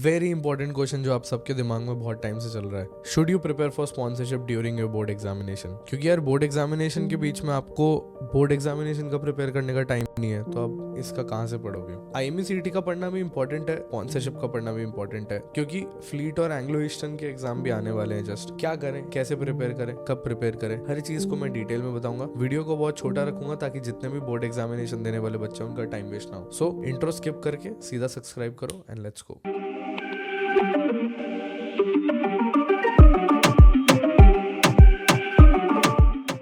Very important question जो आप सबके दिमाग में बहुत टाइम से चल रहा है, should you prepare for sponsorship during your board examination? क्योंकि यार बोर्ड एग्जामिनेशन के बीच में आपको बोर्ड एग्जामिनेशन का प्रिपेयर करने का टाइम नहीं है, तो आप इसका कहाँ से पढ़ोगे? IME-CET का पढ़ना भी इंपॉर्टेंट है, स्पॉन्सरशिप का पढ़ना भी इंपॉर्टेंट है, क्योंकि फ्लीट और एंग्लो ईस्टर्न के एग्जाम भी आने वाले हैं। जस्ट क्या करें, कैसे प्रिपेयर करें, कब प्रिपेयर करें, हर चीज को मैं डिटेल में बताऊंगा। वीडियो को बहुत छोटा रखूंगा ताकि जितने भी बोर्ड एग्जामिनेशन देने वाले बच्चे हैं उनका टाइम वेस्ट ना हो। सो इंट्रो स्किप करके सीधा सब्सक्राइब करो and let's go.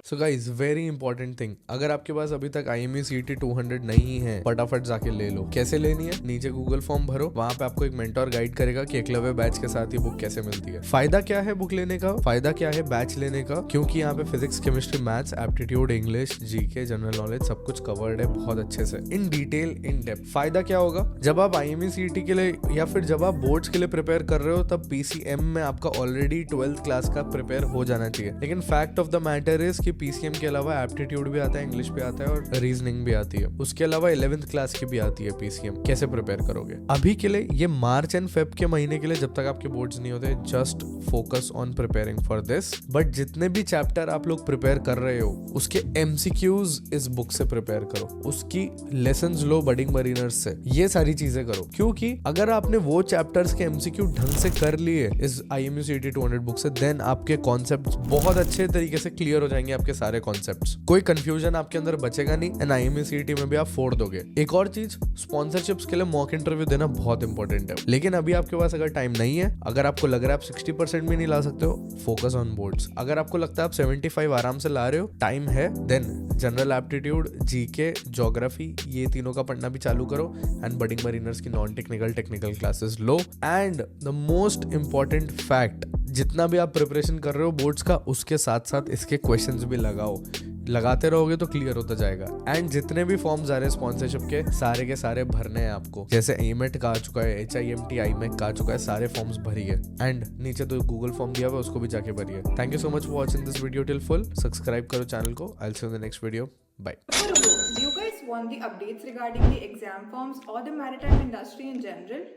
So guys, very important thing, अगर आपके पास अभी तक IME-CET 200 नहीं है, फटाफट जाके ले लो। कैसे लेनी है? नीचे गूगल फॉर्म भरो, वहां पे आपको एक मेंटोर गाइड करेगा कि एकलव्य बैच के साथ ये बुक कैसे मिलती है। फायदा क्या है बुक लेने का, फायदा क्या है बैच लेने का? क्योंकि यहाँ पे physics, chemistry, maths, aptitude, English, GK, general knowledge सब कुछ कवर्ड है बहुत अच्छे से, इन डिटेल, इन डेप्थ। फायदा क्या होगा? जब आप IME-CET के लिए या फिर जब आप बोर्ड्स के लिए प्रिपेयर कर रहे हो, तब PCM में आपका ऑलरेडी 12th क्लास का प्रिपेयर हो जाना चाहिए। लेकिन fact of the matter is कि PCM के अलावा एप्टीट्यूड भी आता है, इंग्लिश भी आता है और रीजनिंग भी आती है। उसके अलावा 11th क्लास की भी आती है PCM। कैसे प्रिपेयर करोगे? अभी के लिए ये मार्च एंड फेब के महीने के लिए, जब तक आपके बोर्ड्स नहीं होते, just focus on preparing for this. But जितने भी चैप्टर आप लोग प्रिपेयर कर रहे हो, उसके MCQs इस बुक से प्रिपेयर करो, उसकी लेसन्स लो बडिंग मरीनर्स से, ये सारी चीजें करो। क्योंकि अगर आपने वो चैप्टर्स के MCQ ढंग से कर लिए इस IME-CET 200 बुक से, देन आपके कॉन्सेप्ट्स बहुत अच्छे तरीके से क्लियर हो जाएंगे। आपके सारे कॉन्सेप्ट्स, कोई कंफ्यूजन आपके अंदर बचेगा नहीं एंड IME-CET में भी आप फोड़ दोगे। एक और चीज, स्पॉन्सरशिप्स के लिए मॉक इंटरव्यू देना बहुत इंपॉर्टेंट है। लेकिन अभी आपके पास अगर टाइम नहीं है, अगर आपको लग रहा है आप 60% भी नहीं ला सकते हो, फोकस ऑन बोर्ड्स। अगर आपको लगता है आप 75 आराम से ला रहे हो, टाइम है, then general aptitude, GK, geography, ये तीनों का पढ़ना भी चालू करो एंड बडिंग मरीनर्स की नॉन टेक्निकल टेक्निकल क्लासेस लो। And the most important fact, जितना भी आप प्रिपरेशन कर रहे हो बोर्ड्स का, उसके साथ साथ इसके क्वेश्चंस भी लगाओ। लगाते रहोगे तो क्लियर होता जाएगा। एंड जितने भी फॉर्म्स आ रहे हैं स्पॉन्सरशिप के सारे भरने हैं आपको। जैसे AMET का आ चुका है, HIMT, IMEC का आ चुका है, सारे फॉर्म्स भरिए। एंड नीचे तो गूगल फॉर्म दिया हुआ है, उसको भी जाके भरिए। Thank you so much for watching this video till full. Subscribe करो चैनल को। I will see you in the next video. Bye. Do you guys want the updates regarding the exam forms or the maritime industry in general?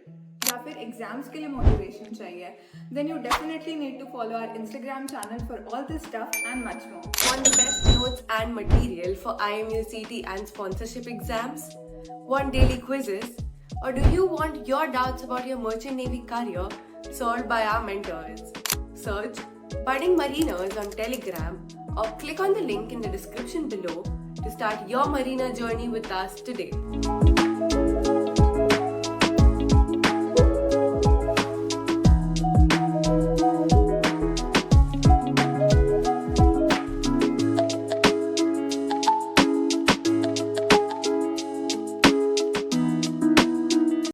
या फिर exams के लिए motivation चाहिए? Then you definitely need to follow our Instagram channel for all this stuff and much more. Want the best notes and material for IME-CET and sponsorship exams? Want daily quizzes? Or do you want your doubts about your merchant navy career solved by our mentors? Search Budding Mariners on Telegram or click on the link in the description below to start your marina journey with us today.